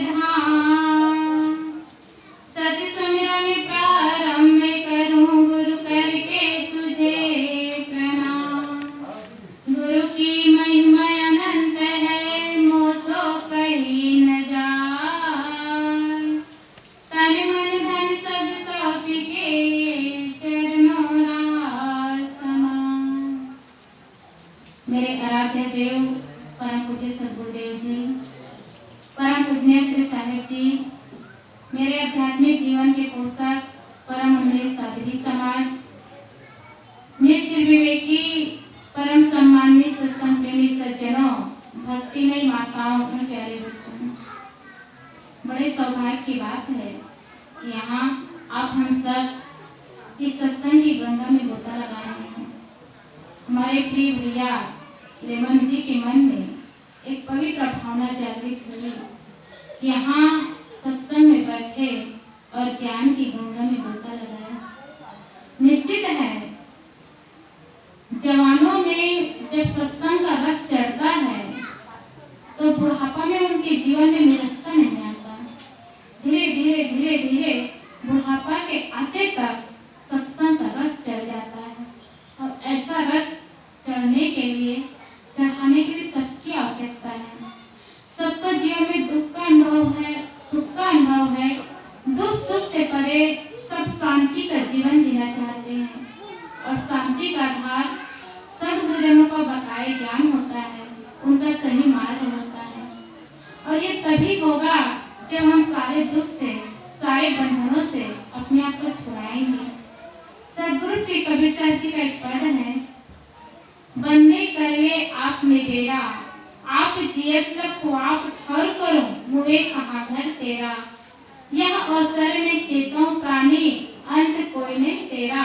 धाम। सत सुमिरन प्रारंभ करूं गुरु करके तुझे प्रणाम। गुरु की महिमा अनंत है मोसो कहीं न जाए। तन मन धन सब सौंप के चरणों राज समान। मेरे आराध्य देव परम पूज्य सद्गुरुदेव जी, परम पूज्य श्री साहिब जी, मेरे आध्यात्मिक जीवन के पोषक परम मंडलीय साधवी समाज, निश्चल विवेकी परम सम्मानित सत्संग प्रेमी सज्जनों, भक्तिमय माताओं और प्यारे बच्चों, बड़े सौभाग्य की बात है कि यहाँ आप हम सब इस सत्संग की गंगा में गोता लगा रहे हैं। हमारे प्रिय भैया रेमन जी के मन में एक पवित्र भावना जागृत हुई कि यहाँ सत्संग में बैठे और ज्ञान की गंगा में गोता लगाया। निश्चित है जवानों में जब सत्संग का रस चढ़ता है तो बुढ़ापा में उनके जीवन में निरस्ता नहीं आता। धीरे धीरे धीरे धीरे बुढ़ापा के आते तक सत्संग का रस चढ़ जाता है। और ऐसा रस चढ़ने के लिए, चढ़ाने के लिए सबकी आवश्यकता है। सबको जीवन में दुख का अनुभव है, सुख का अनुभव है। दुख सुख से परे सब शांति का जीवन जीना चाहते हैं और शांति का आधार सद्गुरुजनों को बताए ज्ञान होता है, उनका सही मार्ग होता है। और ये तभी होगा जब हम सारे दुख से, सारे बंधनों से अपने आप को छुड़ाएंगे। सद्गुरु श्री कबीर साहब जी का एक पद है, बंदे करे आप में डेरा, आप जियत रखो आप ठहर करो, मुए कहाँ घर तेरा। यह अवसर में चेतों प्राणी, अंत कोई नहीं तेरा।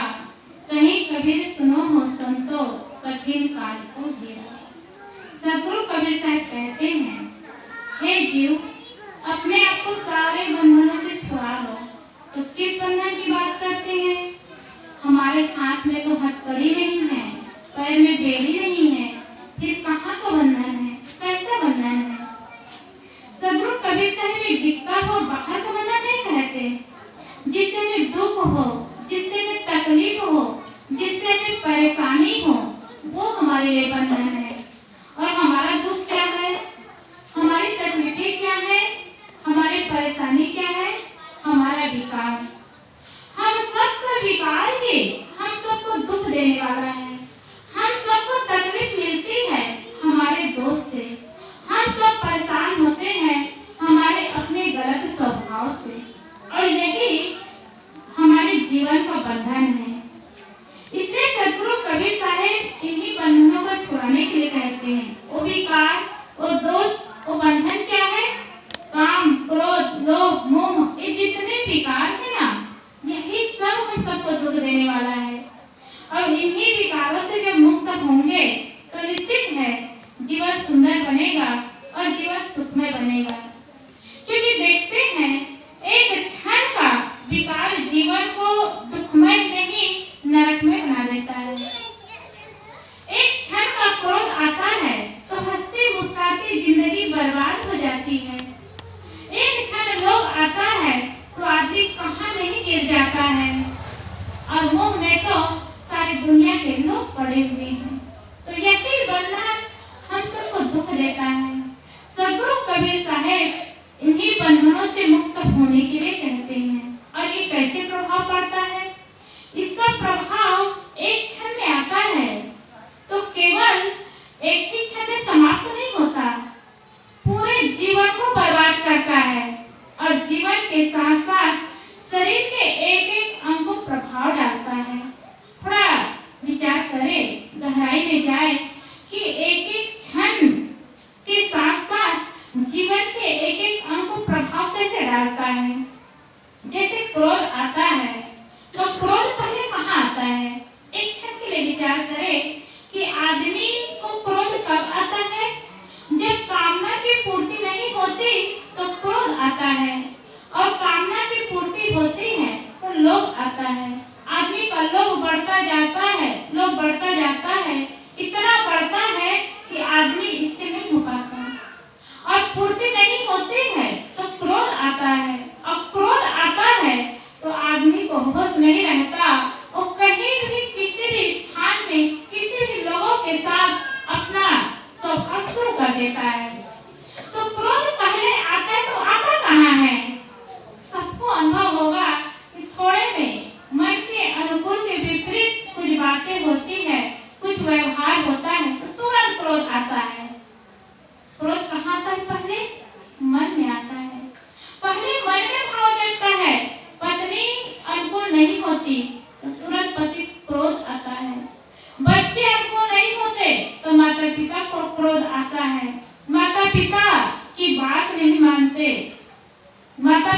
कहीं कबीर सुनो हो संतो, कठिन काल को घेरा। सद्गुरु कबीर साहब कहते हैं, हे जीव, अपने आप को सारे बंधनों से छुड़ा लो। तो किस बंधन की बात करते हैं? हमारे हाथ में तो हथकड़ी नहीं है, पैर में बेड़ी नहीं है, फिर कहाँ का बंधन है? कैसा बंधन है? सद्गुरु कबीर साहब ने दिखता हो बाहर का बंधन नहीं कहते। जिससे में दुख हो, जिससे में तकलीफ हो, जिससे में परेशानी हो, वो हमारे लिए बंधन है। और हमारा दुख क्या है? हमारी तकलीफें क्या है? हमारी परेशानी क्या है? हमारा विकार। हम सबका विकार ही हम सबको दुख देने वाला है। हम सबको तकलीफ मिलती है हमारे दोस्त से। हम सब परेशान होते हैं हमारे अपने गलत स्वभाव से। और यही हमारे जीवन का बंधन है। इसलिए सद्गुरु कबीर साहब इन्हीं बंधनों को छुड़ाने के लिए कहते हैं। वो विकार, वो दोष, वो बंधन क्या है? काम, क्रोध, लोभ, मोह, ये जितने विकार है ना, यही सब हम सबको दुख देने वाला है। और इन्हीं विकारों से जब मुक्त होंगे तो निश्चित है जीवन सुंदर बनेगा और जीवन सुखमय बनेगा। क्योंकि देखते हैं एक क्षण का विकार जीवन को दुखमय नहीं नरकमय बना देता है। एक क्षण का क्रोध आता है तो हंसती मुस्कुराती जिंदगी बर्बाद हो जाती है। एक क्षण लोभ आता है तो आदमी कहाँ नहीं गिर जाता है। और मोह में तो सारी दुनिया के लोग पड़े हुए हैं। तो यही बंधन हम सबको दुख देता है। सद्गुरु कबीर साहब इन्हीं बंधनों से मुक्त होने के लिए कहते हैं। और ये कैसे प्रभाव पड़ता है? इसका प्रभाव एक क्षण में आता है तो केवल एक ही क्षण में समाप्त नहीं होता, पूरे जीवन को बर्बाद करता है। और जीवन के साथ साथ शरीर के एक एक अंग को प्रभाव डालता है। थोड़ा विचार करें, गहराई में जाए कि एक एक क्षण के साथ साथ जीवन के एक एक अंग को प्रभाव कैसे डालता है। जैसे क्रोध आता है तो क्रोध पहले कहाँ आता है? एक क्षण के लिए विचार करें कि आदमी को क्रोध कब आता है? जब कामना की पूर्ति नहीं होती तो क्रोध आता है, और कामना की पूर्ति होती है तो लोभ आता है। आदमी का लोभ बढ़ता जाता है, लोभ बढ़ता जाता है, इतना बढ़ता है कि आदमी स्थिर नहीं हो पाता। और पूर्ति नहीं होती है तो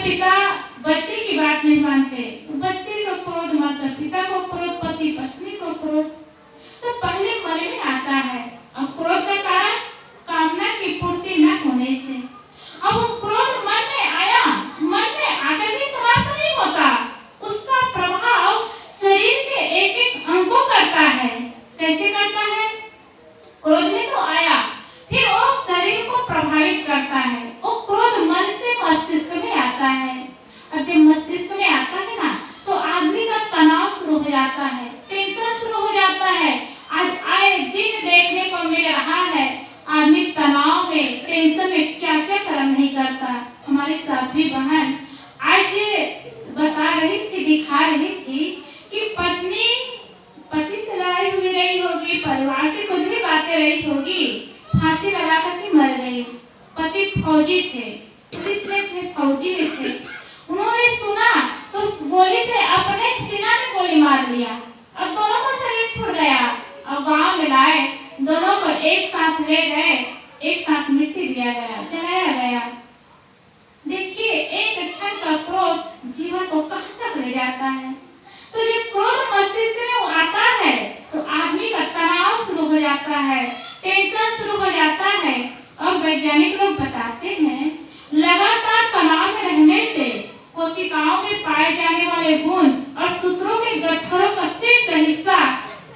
पिता बच्चे की बात नहीं मानते, बच्चे को क्रोध, माता पिता को क्रोध, पति पत्नी को क्रोध, तो पहले मन में आता है। अब क्रोध का कारण कामना की पूर्ति न होने से। अब वो क्रोध मन में आया, मन में आकर भी समाप्त नहीं होता, उसका प्रभाव शरीर के एक एक अंग को करता है। कैसे करता है? क्रोध में तो आया, फिर वो शरीर को प्रभावित करता है। वो क्रोध मन से मस्तिष्क में आता है, और जब मस्तिष्क में आता है ना, तो आदमी का तनाव शुरू हो जाता है, टेंशन शुरू हो जाता है। आज आए दिन देखने को मिल रहा है, आदमी तनाव में, टेंशन में क्या क्या कर्म नहीं करता। हमारी साथी बहन आज बता रही थी, दिखा रही थी कि पत्नी पति से लड़ाई हुई रही होगी, परिवार से कुछ भी बातें रही होगी, फांसी लगा कर मर गई। पति फौजी थे, पुलिस में थे, फौजी में थे। उन्होंने सुना तो गोली से अपने सीना में गोली मार लिया, अब दोनों का शरीर छूट गया। और गांव में लाए, दोनों को एक साथ ले गए, एक साथ मिट्टी दिया गया, जलाया गया। देखिए एक क्षण का क्रोध जीवन को कहां तक ले जाता है। तो जब क्रोध मस्तिष्क में आता है तो आदमी का तनाव शुरू हो जाता है, टेंशन शुरू हो जाता है। और वैज्ञानिक लोग बताते हैं लगातार तनाव में रहने से कोशिकाओं में पाए जाने वाले गुण और सूत्रों के गट्ठरों का शेष हिस्सा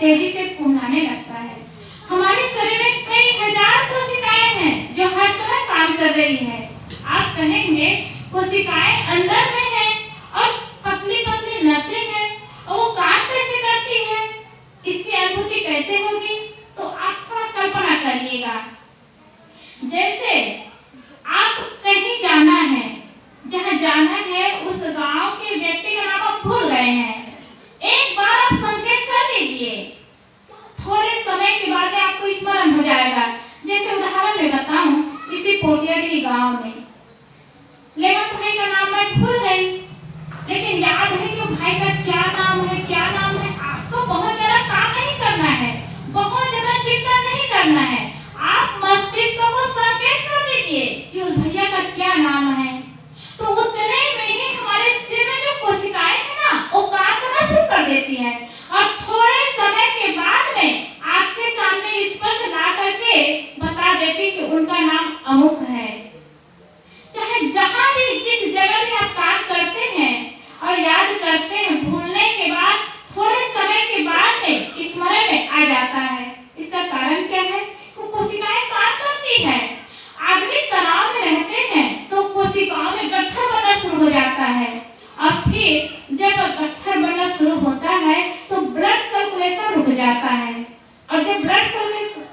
तेजी से फूलने लगता है। हमारे शरीर में कई हजार कोशिकाएं हैं जो हर समय काम कर रही है। आप कहेंगे कोशिकाएं अंदर में हैं और पतली पतली नसें हैं, और वो काम कैसे करती है, इसकी अनुभूति कैसे होगी? तो आप थोड़ा कल्पना करिएगा। जैसे आप कहीं जाना है, जहाँ जाना है उस गांव के व्यक्ति का नाम आप भूल गए हैं, एक बार आप संकेत कर दीजिए, थोड़े समय के बाद में आपको स्मरण हो जाएगा। जैसे उदाहरण में बताऊं, इसी पोटियाडी गांव में लेमन भाई का नाम मैं भूल गई, लेकिन याद है कि भाई का क्या नाम है, क्या नाम है। आपको बहुत ज्यादा काम नहीं करना है, बहुत ज्यादा चिंता नहीं करना है, आप मस्तिष्क को संकेत कर दीजिए कि उस भैया का क्या नाम है। तो उतने में ही हमारे शरीर में जो कोशिकाएं हैं ना, वो काम करना शुरू कर देती है, और थोड़े समय के बाद में आपके सामने स्पष्ट ला करके बता देती कि उनका नाम अमुक है। चाहे जहां भी, जिस जगह भी आप काम करते हैं और याद करते हैं, भूलने के बाद थोड़े समय के बाद में स्मरण में आ जाता है। इसका कारण क्या है? वो कोशिकाएं काम करती है। आदमी तनाव में रहते हैं तो कोशिकाओं में गट्ठर बनना शुरू हो जाता है, और फिर जब गट्ठर बनना शुरू होता है तो ब्लड सर्कुलेशन रुक जाता है, और जब ब्लड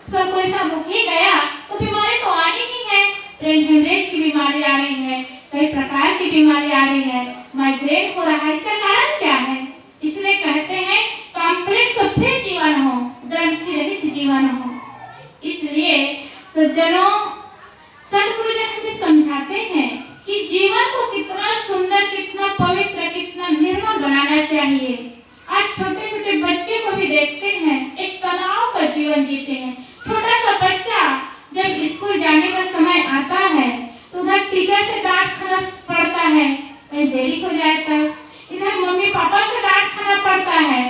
सर्कुलेशन रुक ही गया तो बीमारी तो आनी ही है। ब्रेन हेमरेज की बीमारी आ रही है, कई प्रकार की बीमारी आ रही है, माइग्रेन हो रहा है। इसका कारण क्या है? इसलिए कहते हैं कॉम्प्लेक्स फ्री जीवन हो, ग्रंथि रहित जीवन हो। इसलिए सज्जनों, सद्गुरुजन हमें समझाते हैं कि जीवन को कितना सुंदर, कितना पवित्र, कितना निर्मल बनाना चाहिए। आज छोटे छोटे बच्चे को भी देखते हैं, एक तनाव का जीवन जीते हैं। छोटा सा बच्चा जब स्कूल जाने का समय आता है तो उधर टीचर से डांट खाना पड़ता है, कहीं देरी हो जाए तब, इधर मम्मी पापा से डांट खाना पड़ता है।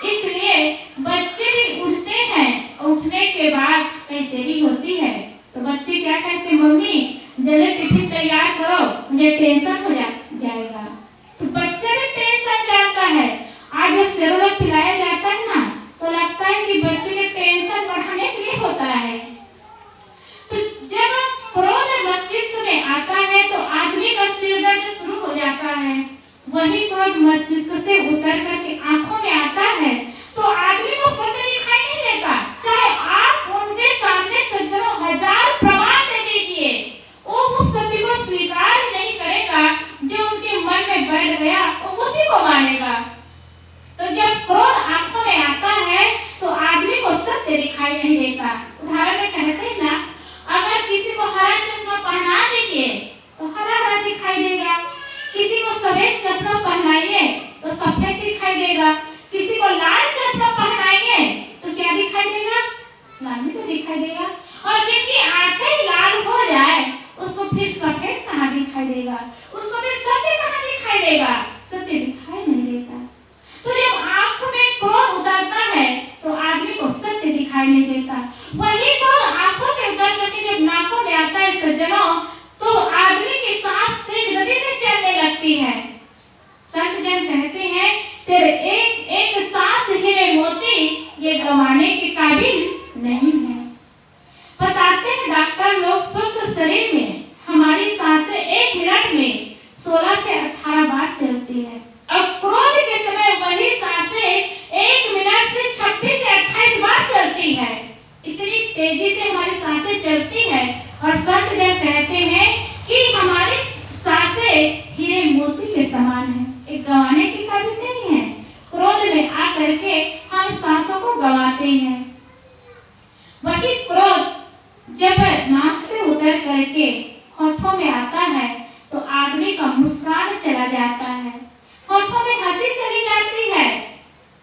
इसलिए बच्चे भी उठते हैं, उठने के बाद कहीं देरी होती है तो बच्चे क्या कहते हैं, मम्मी जल्दी टिफिन तैयार करो, मुझे टेंशन हो जाएगा। तो बच्चा भी टेंशन जाता है। आज जब सेरोलैक पिलाया जाता है ना, तो लगता है कि बच्चे के टेंशन बढ़ाने के लिए होता है। तो जब क्रोध मस्तिष्क में आता है तो आदमी का सिर दर्द शुरू हो जाता है। वही क्रोध मस्तिष्क से उतर करके आंखों में आता है तो आदमी को सत्य दिखाई नहीं देता। चाहे आप उनके सामने सज्जनों हजार प्रमाण दे दीजिए, वो उस सत्य को स्वीकार ही नहीं करेगा। जो उनके मन में बैठ गया वो उसी को मानेगा। तो जब क्रोध आंखों में आता है तो आदमी को सत्य दिखाई नहीं देता। उदाहरण में कहते हैं ना, अगर किसी को हरा चश्मा पहना दीजिए तो हरा हरा दिखाई देगा, किसी को सफेद चश्मा पहनाइए तो सफेद दिखाई देगा, किसी को लाल चश्मा पहनाइए तो क्या दिखाई देगा? लाल तो दिखाई देगा। और जिनकी आंखें लाल हो जाए उसको फिर सफेद कहाँ दिखाई देगा? उसको भी सत्य लेगा, सत्य दिखाई नहीं देता। तो जब आंख में क्रोध उतरता है तो आदमी को सत्य दिखाई नहीं देता। वही क्रोध आंखों से उतर करके जब नाकों में आता है सज्जनों, तो आदमी की सांस तेज गति से चलने लगती है। संत जन कहते हैं, तेरे एक एक सांस हीरे मोती ये गंवाने के काबिल नहीं है। बताते हैं डॉक्टर लोग, स्वस्थ शरीर में हमारी सांसें 1 मिनट में 16 से 18 बार चलती है। और क्रोध के समय वही सांसें 1 मिनट से 26 से 28 बार चलती है। इतनी तेजी से हमारी सांसें चलती है। और संत जन कहते हैं कि हमारी सांसें हीरे मोती के समान है, एक गंवाने की काबिल नहीं है। क्रोध में आकर के हम सांसों को गंवाते हैं। वही क्रोध जब नाक से उतर करके होठों में आता है तो आदमी का मुस्कान चला जाता है, होठों में हंसी चली जाती है।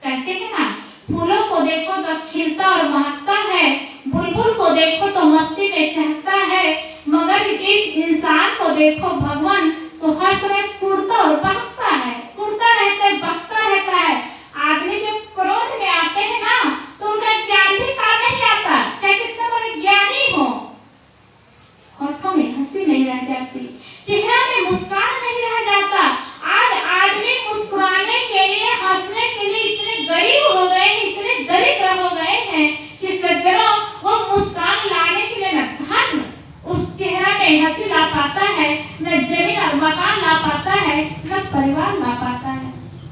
कहते हैं ना, फूलों को देखो तो खिलता और महकता है, बुलबुल को देखो तो मस्ती में चहकता है, मगर इस इंसान को देखो भगवान तो हर समय कुड़ता और बहकता है, कुड़ता रहता है, बहकता रहता है। आदमी जब क्रोध में आते हैं ना तो उनका ज्ञान भी काम नहीं आता, चाहे कितना बड़े ज्ञानी हो। होठों में हंसी नहीं रह जाती, चेहरा में मुस्कान नहीं रह जाता। आज आदमी मुस्कुराने के लिए, हंसने के लिए इतने गरीब हो गए हैं, इतने दरिद्र हो गए हैं कि सज्जनों वो मुस्कान लाने के लिए न धन उस चेहरा में हंसी ला पाता है, न जमीन और मकान ला पाता है, न परिवार ला पाता है।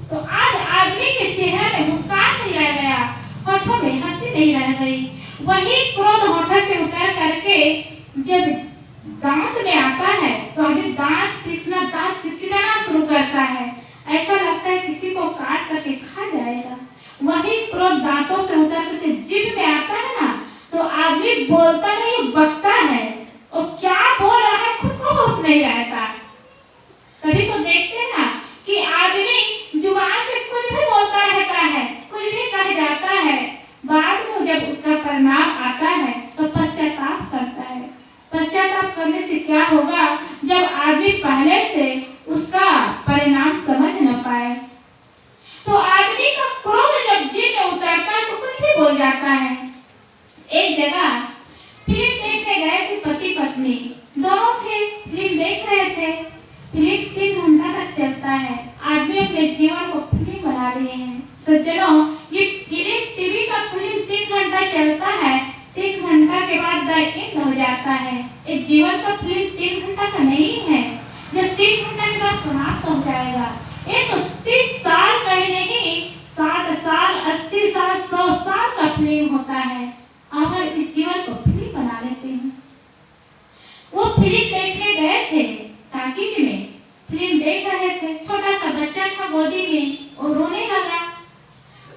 तो आज आदमी के चेहरे में मुस्कान नहीं रह गया, होठों में हंसी नहीं रह गई। वही क्रोध होठों से उतर करके जब दांत में आता है तो अभी दांत पीसना, दांत किरकिराना शुरू करता है, ऐसा लगता है किसी को काट करके खा जाएगा। वही क्रोध दांतों से उतर करके जीभ में आता है ना तो आदमी बोलता नहीं, बकता है, और क्या बोल रहा है खुद को होश नहीं रहता। कभी तो देखते हैं ना कि आदमी जुबान से कुछ भी बोलता रहता है, कुछ भी कह जाता है, बाद में जब उसका परिणाम आता है तो पश्चाताप करता है। पश्चाताप करने से क्या होगा, जब आदमी पहले से उसका परिणाम समझ न पाए। तो आदमी का क्रोध जब जीभ में उतरता है तो कुछ भी बोल जाता है। एक जगह फिल्म देखने गए थे पति पत्नी, दोनों थे, फिल्म देख रहे थे। फिल्म 3 घंटा तक चलता है, आदमी अपने जीवन को फिल्म बना रहे हैं। सज्जनों, ये फिल्म टीवी का फिल्म 3 घंटा चलता है, 3 घंटा के बाद द एंड हो जाता है। एक जीवन का फिल्म 3 घंटा का नहीं है, जब 3 घंटा के बाद समाप्त हो जाएगा। ये तो 30 साल कहीं नहीं, 60 साल, 80 साल, 100 साल का फिल्म होता है। और इस जीवन को फिल्म बना लेते हैं। वो फिल्म देखने गए थे टाकीज में, फिल्म देख रहे थे, छोटा सा बच्चा था गोदी में, वो रोने लगा।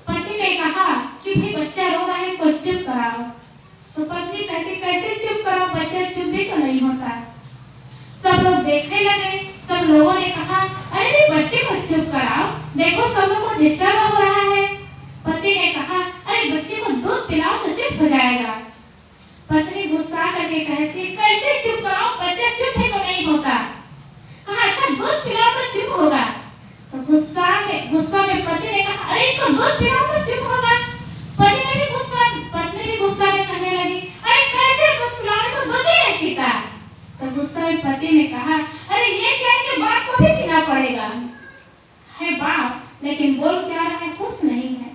पति ने कहा कि भाई बच्चा रो रहा है, को चुप कराओ। तो पत्नी कहती, कैसे चुप कराओ, बच्चा चुप भी तो नहीं होता। सब लोग देखने लगे, सब लोगों ने कहा, अरे बच्चे को चुप कराओ, देखो सब लोग को डिस्टर्ब हो रहा है। पति ने कहा, अरे बच्चे को दूध पिलाओ तो चुप हो जाएगा। पत्नी गुस्सा करके कहती, कैसे चुप कराओ, बच्चा चुप है तो नहीं होता। कहा, अच्छा दूध पिलाओ तो चुप होगा। तो गुस्सा में पति ने कहा, अरे इसको दूध पिलाओ तो चुप होगा। पत्नी भी गुस्सा में कहने लगी, अरे कैसे दूध पिलाओ तो दूध भी नहीं पीता। तो गुस्सा में पति ने कहा, अरे ये क्या है कि बाप को भी पीना पड़ेगा। है बाप, लेकिन बोल क्या रहा है, कुछ नहीं है।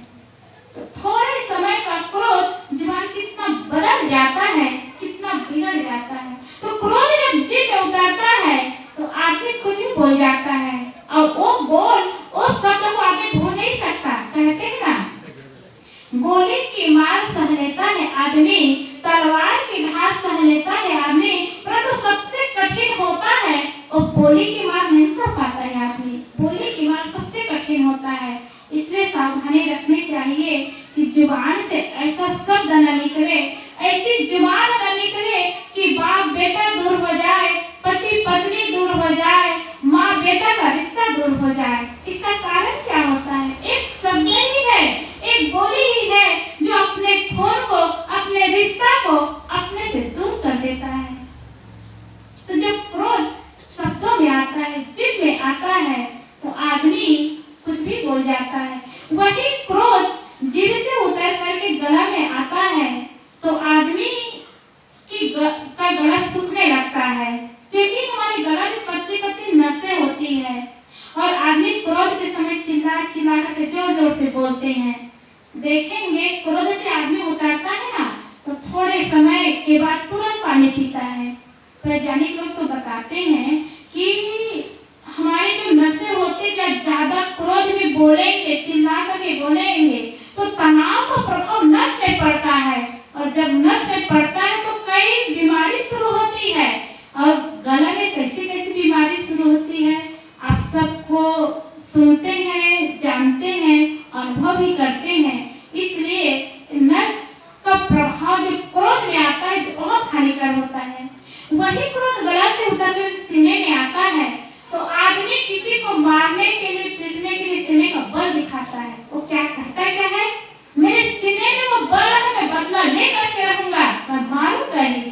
तो थोड़े समय का क्रोध जुबान कितना बदल जाता है, कितना बिगड़ जाता है। तो क्रोध जब जीभ में उतरता है तो आदमी कुछ भी बोल जाता है, और वो शब्द को आगे भूल नहीं सकता। कहते हैं ना, गोली की मार सह लेता है आदमी, तलवार की धार सह लेता है आदमी, परंतु सबसे कठिन होता है वो बोली की मार नहीं सह पाता है आदमी। बोली की मार सबसे कठिन होता है। इसलिए सावधानी रखनी चाहिए कि जुबान से ऐसा शब्द न निकले, ऐसी जुबान न निकले कि बाप बेटा दूर हो जाए, पति पत्नी दूर हो जाए, माँ बेटा का रिश्ता दूर हो जाए। इसका कारण क्या होता है? एक शब्द ही है, एक बोली ही है जो अपने खून को, अपने रिश्ता को अपने से दूर कर देता है। तो जब क्रोध शब्दों में आता है, जीभ में आता है, तो क्रोध के समय चिल्ला चिल्ला करके जोर जोर से बोलते हैं। देखेंगे क्रोध से आदमी उतरता है ना तो थोड़े समय के बाद तुरंत पानी पीता है। वैज्ञानिक लोग तो बताते हैं कि हमारे जो नसें होते जब ज्यादा क्रोध में बोलेंगे, चिल्ला करके बोलेंगे तो तनाव का प्रभाव नस में पड़ता है, और जब नस में पड़ता है तो कई बीमारी शुरू होती है। और गला में कैसी कैसी बीमारी शुरू होती है आप सबको सुनते हैं, जानते हैं, अनुभव भी करते हैं। इसलिए नस का प्रभाव जो क्रोध में आता है बहुत हानिकारक होता है। वही क्रोध गला से उतरकर सीने में आता है तो आदमी किसी को मारने के लिए, पीटने के लिए सीने का बल दिखाता है। वो क्या कहता है, क्या है, मेरे सीने में वो बल है, मैं बदला लेकर के रहूंगा, मैं मारूंगा ही।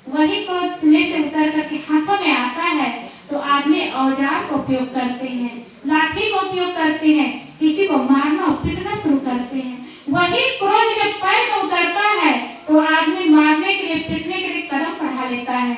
वही क्रोध सीने से उतर करके हाथों में आता है तो आदमी औजार का उपयोग करते हैं, लाठी का उपयोग करते हैं, किसी को मारना और पीटना शुरू करते हैं। वही क्रोध जब पैर में उतरता है तो आदमी मारने के लिए, पीटने के लिए कदम बढ़ा लेता है।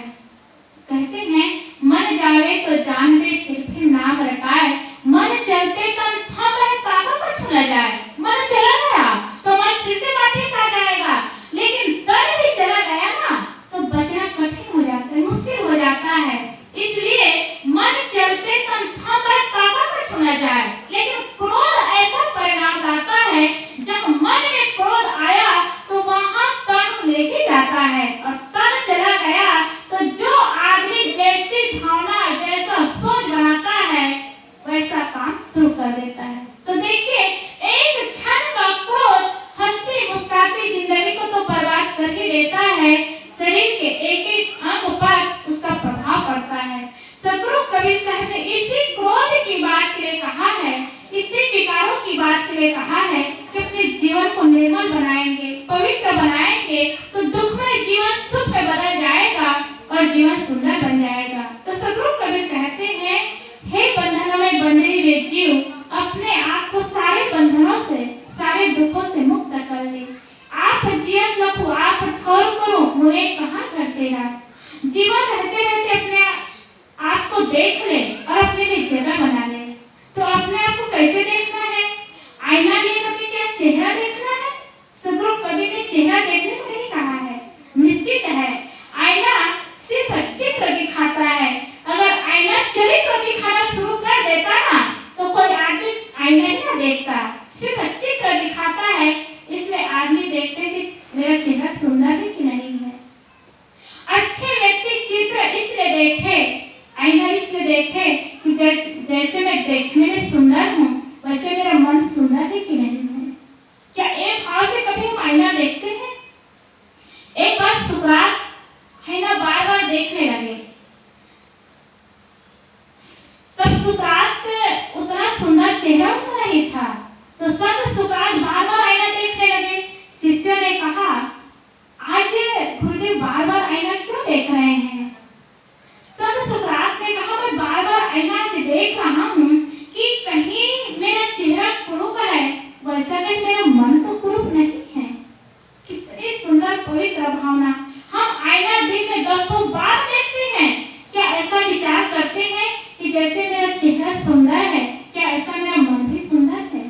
कहते हैं मन जावे तो जान ले फिर नाम रटाए, मन चलते तन थम रहे काका को छुला जाए। मन चला गया तो मन फिर से वापस आ जाएगा, लेकिन तन भी चला गया ना तो बचना कठिन हो जाता है, मुश्किल हो जाता है। इसलिए मन चलते तन थम रहे काका को छुला जाए। लेकिन क्रोध ऐसा परिणाम लाता है, जब मन में क्रोध आया तो वहां तन लेके जाता है, और तन चला गया तो जो आदमी जैसी भावना, जैसा सोच बनाता है वैसा काम शुरू कर देता है। तो देखिए एक क्षण का क्रोध हंसती मुस्कुराती जिंदगी को तो बर्बाद कर ही देता है, शरीर के एक एक अंग पर उसका प्रभाव पड़ता है। सदगुरु कबीर साहब ने इसी क्रोध की बात के लिए कहा है, इसी विकारों की बात के लिए कहा है कि अपने जीवन को निर्मल बनाएंगे, पवित्र बनाएंगे तो दुखमय जीवन सुख में बदल जाएगा और जीवन सुंदर बन जाएगा। तो सदगुरु कबीर कहते हैं, हे बंधनों में बंधे हुए जीव, अपने आप को सारे बंधनों से, सारे दुखों से मुक्त कर ले। आप जीवन लखो आप ठोर करो, मुझे कहाँ करते रहा। जीवन रहते रहते अपने आप को देख ले और अपने लिए जगह बना ले। तो अपने आप को कैसे देखना है? आईना लेकर के क्या चेहरा देखना है? सदगुरु कबीर ने चेहरा देखने को नहीं कहा है। निश्चित है आईना सिर्फ चित्र दिखाता है। अगर आईना चरित्र दिखाना शुरू कर देता ना तो कोई आदमी आईना ही ना देखता, सिर्फ चित्र दिखाता है। इसलिए आदमी देखते कि मेरा चेहरा सुंदर है कि नहीं है। अच्छे व्यक्ति चित्र इसलिए देखे, आईना इसलिए देखे कि जैसे मैं देखने में सुंदर हूँ वैसे मेरा मन सुंदर है कि नहीं है। क्या एक भाव से कभी हम आईना देखते हैं? एक बार सुकरात आईना बार बार देखने लगे, तब सुकरात उतना सुंदर चेहरा उनका नहीं था, तो संत सुकरात बार बार आईना देखने लगे। शिष्यों ने कहा, आज गुरुदेव बार बार आईना क्यों देख रहे हैं? संत सुकरात ने कहा, मैं बार बार आईना देख रहा हूँ कि कहीं मेरा चेहरा कुरूप है, वैसा कहीं मेरा मन तो कुरूप नहीं है। कितनी सुंदर पवित्र भावना। हम आईना दिन में 10 बार देखते हैं, क्या ऐसा विचार करते हैं कि जैसे मेरा चेहरा सुंदर है, क्या ऐसा मेरा मन भी सुंदर है?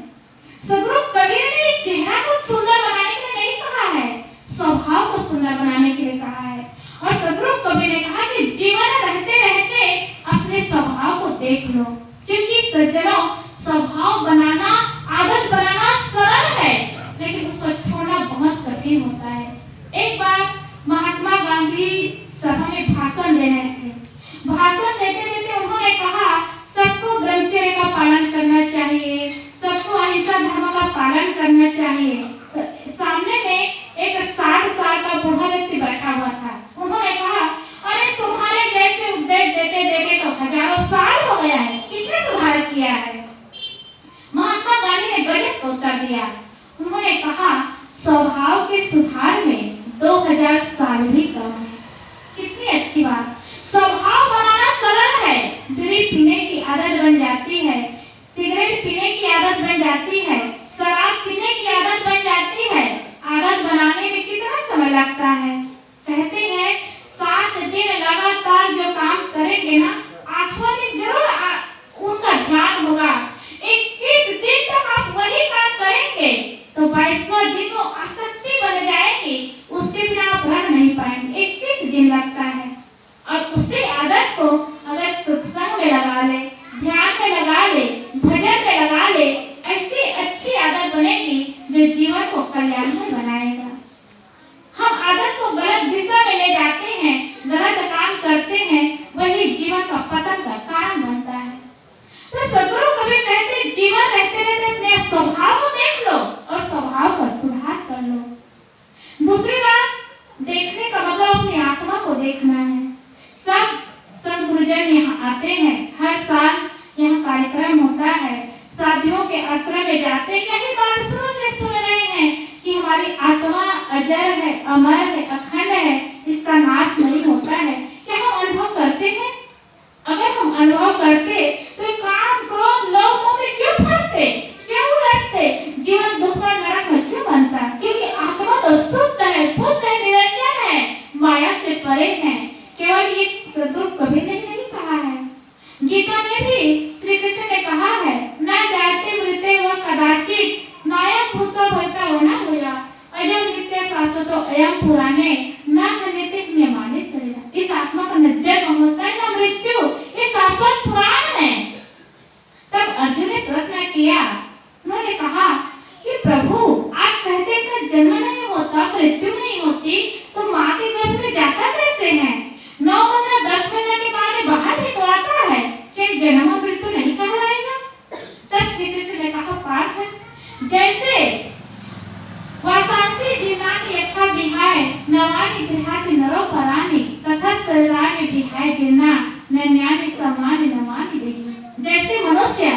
सदगुरु कबीर ने चेहरा को सुंदर बनाने के लिए नहीं कहा है, स्वभाव को सुंदर बनाने के लिए कहा है। और सदगुरु कबीर ने कहा कि जीवन रहते रहते अपने स्वभाव को देख लो, क्योंकि सज्जनों स्वभाव बनाना, आदत बनाना सरल है, लेकिन उसको छोड़ना बहुत कठिन होता है। एक बार महात्मा गांधी सभा में भाषण दे रहे थे। भाषण देते देते उन्होंने कहा, सबको ब्रह्मचर्य का पालन करना चाहिए, सबको अहिंसा धर्म का पालन करना चाहिए। तो सामने में एक 60 साल का बूढ़ा व्यक्ति बैठा हुआ था। उन्होंने कहा, अरे तुम्हारे जैसे उपदेश देते देते तो हजारों साल हो गया है, किसने सुधार किया है? महात्मा गांधी ने गजब का उत्तर दिया। उन्होंने कहा, स्वभाव के सुधार में 2000 साल भी कम है। कितनी अच्छी बात। स्वभाव बनाना सरल है। बीड़ी पीने की आदत बन जाती है, सिगरेट पीने की आदत बन जाती है, शराब पीने की आदत बन जाती है। आदत बनाने में कितना समय लगता है? कहते हैं 7 दिन लगातार जो काम करेंगे ना, 8वां दिन जरूर उनका ध्यान होगा 22वां दिन वो आसक्ति बन जाएगी, उसके बिना आप रह नहीं पाएंगे। 21 दिन लगता है। और उसी आदत को अगर सत्संग में लगा ले, ध्यान में लगा ले, भजन में लगा ले, ऐसी अच्छी आदत बनेगी जो जीवन को कल्याणमय बनाएगा। हम आदत को गलत दिशा में ले जाते हैं, गलत काम करते हैं, वही जीवन का पतन का कारण बनता है। तो सदगुरु कभी कहते जीवन रहते रहते अपने स्वभाव को देख लो और स्वभाव का सुधार कर लो। दूसरी बात, देखने का मतलब अपनी आत्मा को देखना है। सब संत गुरुजन यहाँ आते हैं, हर साल यहाँ कार्यक्रम होता है, साधियों के आश्रम में जाते हैं, यही बात शुरू से सुन रहे हैं कि हमारी आत्मा अजर है, अमर है, अखंड है, इसका नाश नहीं होता है। क्या हम अनुभव करते हैं? अगर हम अनुभव करते तो काम क्रोध लोभ मोह में क्यों फंसते, क्यों उलझते, जीवन दुख और नरक में क्यों बनता? क्योंकि आत्मा तो शुद्ध है, बुद्ध है, निरंजन है, माया से परे है। केवल ये सदगुरु कबीर ने नहीं कहा है, गीता में भी श्री कृष्ण ने कहा है, न जाते मृते व कदाचित नायक भूतो भयता वना हुआ अजम नित्य शाश्वतो अयम पुराणे न हन्यते नियमाने शरीर। इस आत्मा का न जन्म होता है न मृत्यु, ये शाश्वत पुराण है। तब अर्जुन ने प्रश्न किया, उन्होंने कहा कि प्रभु आप कहते हैं जन्म नहीं होता, मृत्यु नहीं होती, तो माँ के गर्भ में जाता कैसे है? 9 महीना 10 महीना के बाद में बाहर भी तो आता है, क्या जन्म और मृत्यु नहीं कहलाएगा? तब श्री कृष्ण ने कहा पार्थ, जैसे वासांसी जीवानि यथा विहाय नवानि गृहाति नरो परानि तथा शरीरानि विहाय गिरना नन्यानि समानि नवानि देहि। जैसे मनुष्य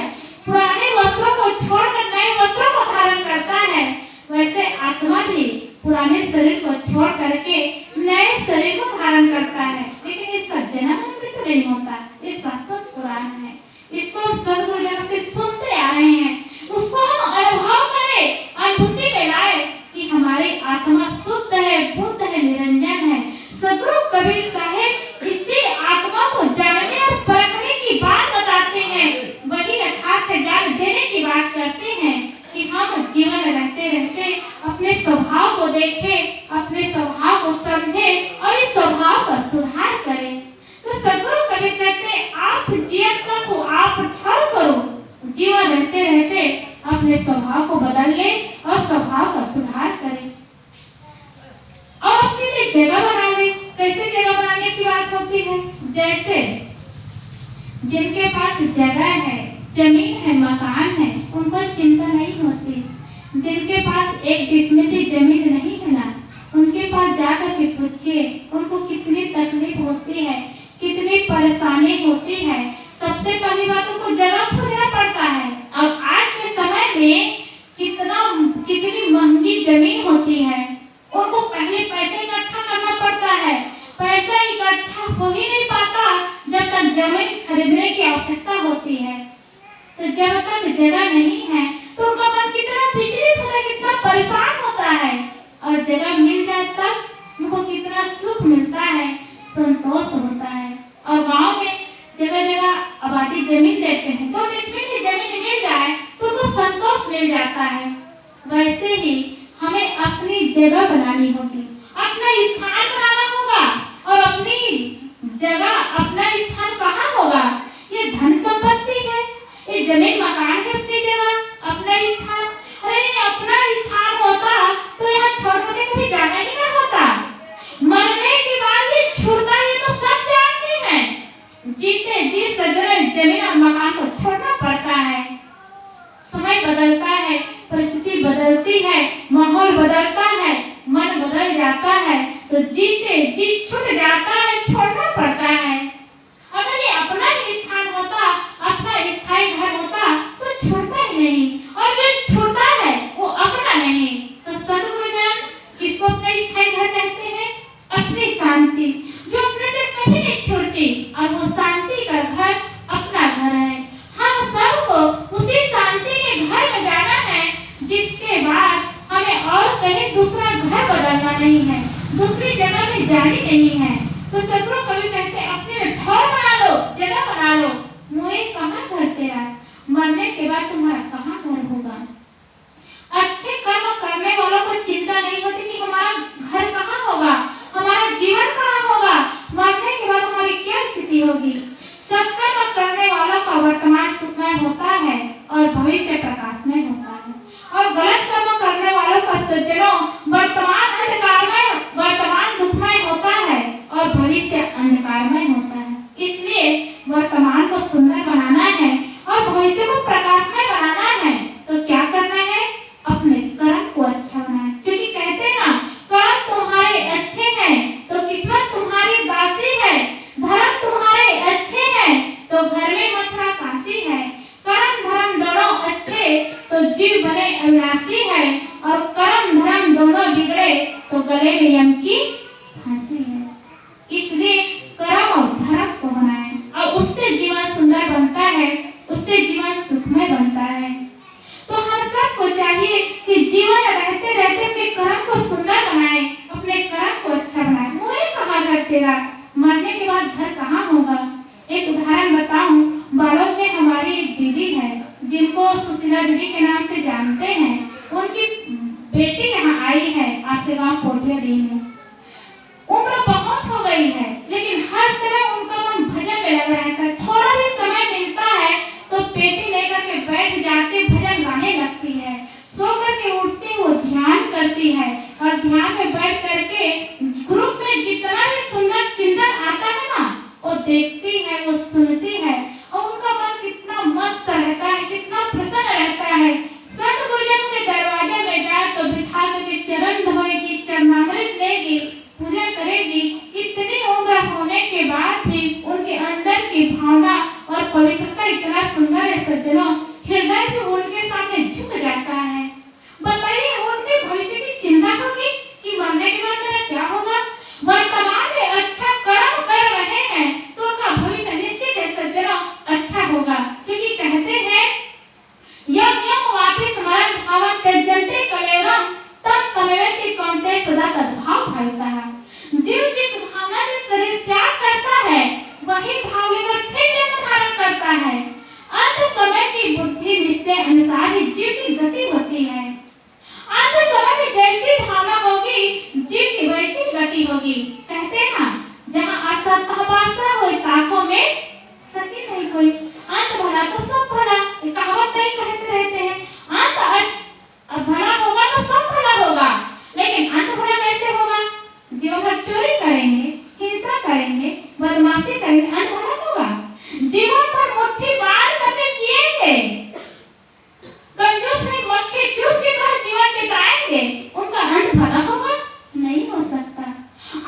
पुराने वस्त्रों को छोड़कर नए वस्त्रों को धारण करता है, वैसे आत्मा भी पुराने शरीर को छोड़ करके नए शरीर को धारण करता है। लेकिन इसका जन्म मृत्यु नहीं होता, ये शाश्वत पुराण है। इसको सदगुरु से सुनते आ रहे हैं, उसको हम अनुभव करें, अनुभूति में लाए कि हमारी आत्मा शुद्ध है, बुद्ध है, निरंजन है। सदगुरु कबीर साहिब इसी आत्मा को जानने और परखने की बात बताते हैं, वही यथार्थ ज्ञान देने की बात करते हैं कि हम जीवन रहते रहते अपने स्वभाव को देखें, अपने स्वभाव को समझें और इस स्वभाव का सुधार करें। तो सदगुरु कबीर कहते हैं आप जीवन को आप ठहर करो, जीवन रहते रहते अपने स्वभाव को बदल ले और स्वभाव का सुधार करें और अपने लिए जगह बना ले। कैसे जगह बनाने की बात होती है? जैसे जिनके पास जगह है, जमीन है, मकान है, उनको चिंता नहीं होती। जिनके पास एक डिसमिल भी जमीन नहीं है ना, उनके पास जाकर के पूछिए उनको कितनी तकलीफ होती है, कितनी परेशानी होती है। सबसे पहली बात उनको जगह खोजना पड़ता है। अब आज के समय में कितनी महंगी जमीन होती है, उनको पहले पैसे इकट्ठा करना पड़ता है। पैसा इकट्ठा हो ही नहीं पाता जब तक जमीन खरीदने की आवश्यकता होती है। तो जब तक जगह नहीं है तो उनका मन कितना विचलित होता है, कितना परेशान होता है। और जगह मिल जाए तब उनको कितना सुख मिलता है, संतोष होता है। और गांव में जगह जगह आबादी जमीन देते हैं, तो इसमें जमीन मिल जाए तो उनको संतोष मिल जाता है। वैसे ही हमें अपनी जगह बनानी होगी, अपना स्थान बनाना होगा। और अपनी जगह, अपना स्थान कहाँ होगा? ये धन संपत्ति है, ये जमीन मकान है, अपनी जगह, अपना स्थान। अरे अपना स्थान होता तो यहाँ छोड़ कर कभी जाना ही ना होता। मरने के बाद भी छूटता, ये तो सब जानते हैं। जीते जी सजन जमीन और मकान को छोड़ना पड़ता है। समय बदलता है, परिस्थिति बदलती है, माहौल बदलता है, मन बदल जाता है, तो जीते जी छूट जाता है, छोड़ना पड़ता है। अगर ये अपना ही स्थान होता, अपना स्थायी घर होता तो छूटता ही नहीं। और जो छूटता है वो अपना नहीं। तो सदगुरुजन किसको अपना स्थायी घर कहते हैं? अपनी शांति जो अपने से कभी नहीं छूटती, और वो शांति का घर अपना घर है। हम सबको उसी शांति के घर में जाना है, जिसके बाद हमें और कहीं दूसरा घर बदलना नहीं है, दूसरी जगह में जानी नहीं है। तो सदगुरु कभी कहते हैं अपने घर बना लो, जगह बना लो। मुझे कहाँ घर तेरा, मरने के बाद तुम्हारा कहाँ घर होगा? अच्छे कर्म कर भविष्य प्रकाशमय होता है। और गलत कर्म करने वालों का सज्जनों वर्तमान अंधकारमय, वर्तमान दुखमय होता है और भविष्य अंधकारमय होता है। इसलिए वर्तमान को सुंदर बनाना है और भविष्य को प्रकाशमय बनाना है तो क्या करना है? अपने कर्म को अच्छा बनाना। क्योंकि कहते हैं ना, कर्म तुम्हारे अच्छे हैं तो किस्मत तुम्हारी दासी है, धर्म तुम्हारे अच्छे हैं तो घर में मथुरा काशी है। कर्म धर्म दोनों अच्छे तो जीव बने अविनाशी है, और कर्म धर्म दोनों बिगड़े तो गले में यम की फांसी है। इसलिए कर्म और धर्म को बनाएं और उससे जीवन सुंदर बनता है, उससे जीवन सुखमय बनता है। तो हम सबको चाहिए कि जीवन रहते रहते अपने कर्म को सुंदर बनाएं, अपने कर्म को अच्छा बनाएं। मोए कहाँ घर तेरा, मरने के बाद घर कहाँ होगा। एक उदाहरण बताऊं, बालोद में हमारी एक दीदी है जिनको सुशीला दीदी के नाम से जानते हैं। उनकी बेटी यहाँ आई है आपके गांव पोटियाडीह में। उम्र बहुत हो गई है लेकिन हर समय उनका मन भजन में लगा रहता है। थोड़ा भी समय मिलता है तो पेटी लेकर के बैठ जाके भजन गाने लगती है। सो करके उठती वो ध्यान करती है और ध्यान में बैठ करके ग्रुप में जितना भी सुंदर चिंतन आता है ना वो देखती है, वो सुनती है और उनका मन कितना मस्त रहता है, कितना प्रसन्न रहता है। संत गुरुजन के दरवाजे में जाए तो बिठा करके चरण धोएगी, चरणामृत लेगी, पूजा करेगी। इतनी उम्र होने के बाद भी उनके अंदर की भावना और पवित्रता इतना सुंदर है सज्जनों, हृदय भी उनके सामने झुक जाता है। बताइए उनके भविष्य की चिंता होगी कि मरने के बाद मेरा क्या होगा। वर्तमान में अच्छा कर्म कर रहे हैं तो उनका भविष्य निश्चित है सज्जनों अच्छा होगा। क्योंकि कहते हैं यम यम वापिस मरण भावन त्यजन्ते कलेवरम तब तमेवेति कौन्तेय सदा तद्भाव भावितः। जीव जिस भावना से शरीर त्याग करता है वही भाव लेकर फिर जन्म धारण करता है। अंत समय की बुद्धि निश्चय अनुसार ही जीव की गति होती है। अंत समय में जैसी भावना होगी जीव की वैसी गति होगी। कहते हैं ना, जहाँ असतहवासा होई ताकों में सकी नहीं कोई। अंत भला तो सब भला, ये कहावत नहीं कहते रहते हैं। अंत भला होगा तो सब भला होगा, लेकिन अंत भला कैसे होगा? जीवन भर चोरी करेंगे, हिंसा करेंगे, बदमाशी करेंगे, अंत भला होगा? जीवन भर मुट्ठी बांध करके जिएंगे, कंजूस नहीं मक्खी चूस की तरह जीवन बिताएंगे, उनका अंत भला होगा? नहीं हो सकता।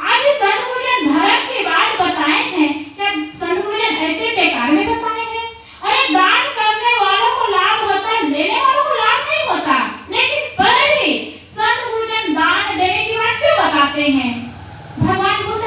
आज संत गुरुजन धर्म की बात बताए हैं, क्या संत गुरुजन ऐसे बेकार में बताए हैं? अरे दान करने वालों को लाभ होता है, लेने वालों को लाभ नहीं होता। लेकिन पर भी संत गुरुजन दान देने की बात क्यों बताते हैं? भगवान बुद्ध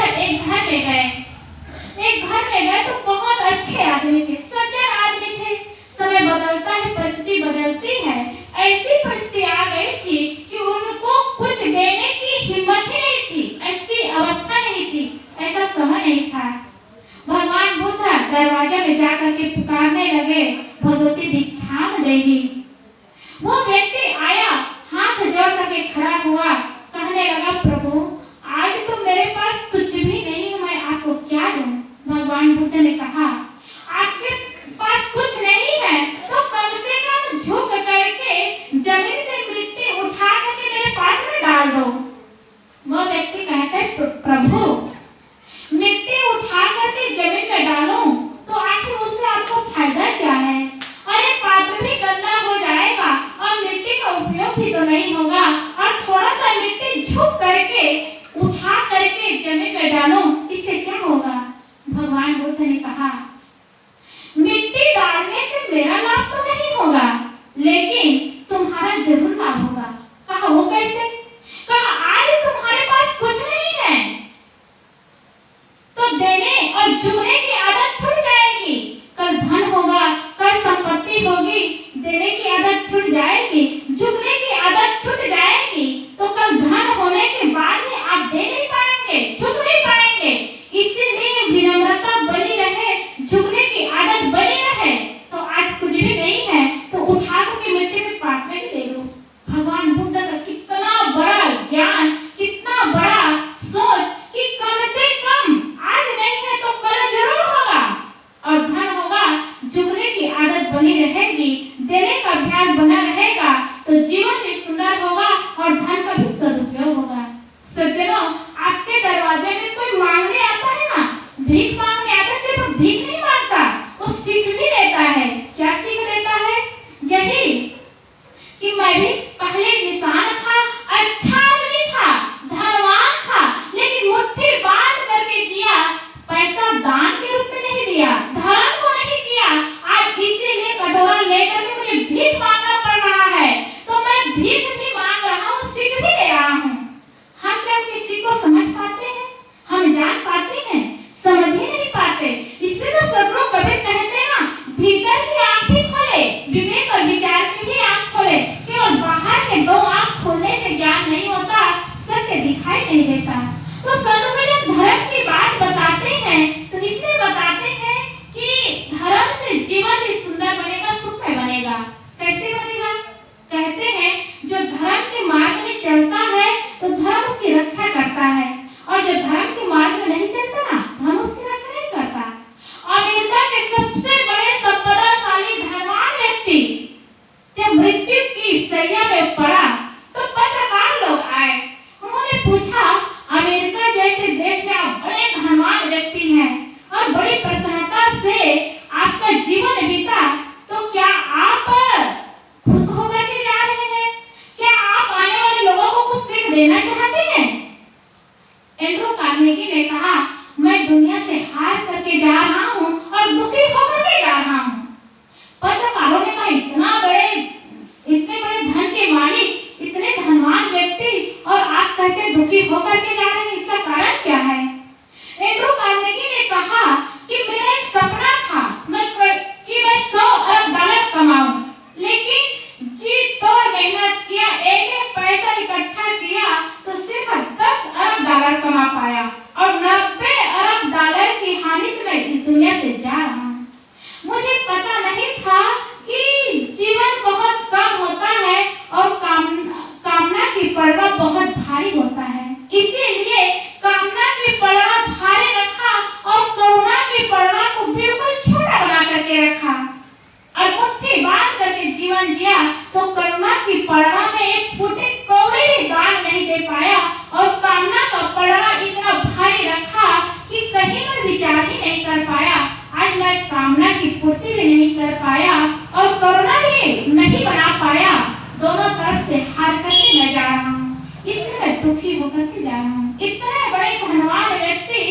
एक घर में गए तो बहुत अच्छे आदमी थे, सज्जन आदमी थे। समय बदलता है, परिस्थिति बदलती है। ऐसी परिस्थिति आ गई थी कि उनको कुछ देने की हिम्मत ही नहीं थी, ऐसी अवस्था नहीं थी, ऐसा समय नहीं था। भगवान बुद्ध दरवाजे में जाकर के पुकारने लगे, भगवती भिक्षाम देगी। वो व्यक्ति आया, हाथ जोड़ करके खड़ा हुआ, कहने लगा प्रभु आज तो मेरे पास कुछ भी नहीं, मैं आपको क्या दूं? भगवान बुद्ध ने कहा आपके पास कुछ नहीं है तो कम से कम झुक करके जमीन से मिट्टी उठा करके मेरे पात्र में डाल दो। वो व्यक्ति कहता है प्रभु मिट्टी उठा करके जमीन में डालूं तो आखिर उससे आपको फायदा क्या है? अरे पात्र भी गंदा हो जाएगा और मिट्टी का उपयोग भी तो नहीं होगा, और थोड़ा सा मिट्टी झुक करके उठा करके जमीन में डालो, इससे क्या होगा? भगवान बुद्ध ने कहा मिट्टी डालने से मेरा लाभ तो नहीं होगा, लेकिन तुम्हारा जरूर लाभ होगा। कहा वो कैसे? कहा आज तुम्हारे पास कुछ नहीं है तो देने और झुकने की आदत छूट जाएगी। कल धन होगा, कल संपत्ति होगी, देने की आदत छूट जाएगी, झुकने की आदत छूट जाएगी, तो कल धन होने के बाद में आप दे नहीं पाएंगे, झुक नहीं पाएंगे। इसीलिए विनम्रता बनी रहे, झुकने की आदत बनी रहे। तो आज कुछ भी नहीं है तो उठा के मिट्टी आदत बनी रहेगी, देने का अभ्यास बना रहेगा, तो जीवन भी सुंदर होगा और धन का भी सदुपयोग होगा। सज्जनों, आपके दरवाजे में कोई मांगने आता है ना, भीख मांगने आता है, सिर्फ भीख नहीं मांगता, वो सीख भी लेता है। क्या सीख लेता है? यही कि मैं भी पहले किसान था, अच्छा आदमी था, धनवान था, लेकिन मुट्ठी बांध करके जिया, पैसा दान के रूप में नहीं दिया, धर्म को नहीं किया। आज इसीलिए कटोरा लेकर के मुझे भीख मांगना पड़ रहा है, तो मैं भीख भी मांग रहा हूँ, सीख भी ले रहा हूँ। हम क्या किसी को समझ पाते हैं? हम जान पाते हैं? समझ ही नहीं पाते। इसलिए तो सदगुरु कबीर कहते हैं ना, भीतर की आंख भी खोले, विवेक और विचार की भी आंख खोले। केवल बाहर के दो आंख खोलने से ज्ञान नहीं होता, सत्य दिखाई नहीं देता। तो सदगुरु जब धर्म की बात बताते हैं तो इसलिए बताते हैं कि धर्म से जीवन भी सुंदर बनेगा, सुखमय बनेगा। कैसे बनेगा? कहते हैं जो धर्म के मार्ग में चलता है तो धर्म उसकी रक्षा करता है, और जो धर्म के मार्ग में नहीं चलता ना, धर्म उसकी रक्षा नहीं करता। अमेरिका के सबसे बड़े संपदाशाली धनवान व्यक्ति जब मृत्यु की शैया में पड़ा तो पत्रकार लोग आए, उन्होंने पूछा, अमेरिका जैसे देश में आप बड़े धनवान व्यक्ति हैं और बड़ी प्रसन्नता से आपका जीवन बीता, तो क्या आप खुश होकर के जा रहे हैं? क्या आप आने वाले लोगों को कुछ सीख देना चाहते हैं? एंड्रू कार्नेगी ने कहा, मैं दुनिया से हार करके जा रहा हूँ और दुखी होकर के जा रहा हूँ। पत्रकारों ने कहा, इतने बड़े धन के मालिक, इतने धनवान व्यक्ति, और आप कहते दुखी होकर के जा रहे हैं, इसका कारण क्या है? एंड्रू कार्नेगी ने कहा कि मेरा एक सपना था कि मैं 100 अरब डॉलर कमाऊं, लेकिन जी तोड़ मेहनत किया, एक पैसा इकट्ठा किया तो सिर्फ 10 अरब डॉलर कमा पाया, और 90 अरब डॉलर की हानि से मैं इस दुनिया से जा रहा हूँ। मुझे पता नहीं था कि जीवन बहुत कम होता है और कामना की पलड़ा बहुत भारी होता है। इसीलिए कामना की पलड़ा भारी रखा और करुणा की पलड़ा को बिल्कुल छोटा बना करके रखा, और मुट्ठी बांध करके जीवन जिया तो करुणा की पलड़ा में एक फुटे कौड़ी भी दान नहीं दे पाया, और कामना का पलड़ा इतना भारी रखा कि कहीं मैं विचार ही नहीं कर पाया। आज मैं कामना की पूर्ति भी नहीं कर पाया और करुणा भी नहीं बना पाया, दोनों तरफ से हार करके मैं जा रहा हूँ, इसलिए मैं दुखी होकर के जा रहा हूँ। इतने बड़े धनवान व्यक्ति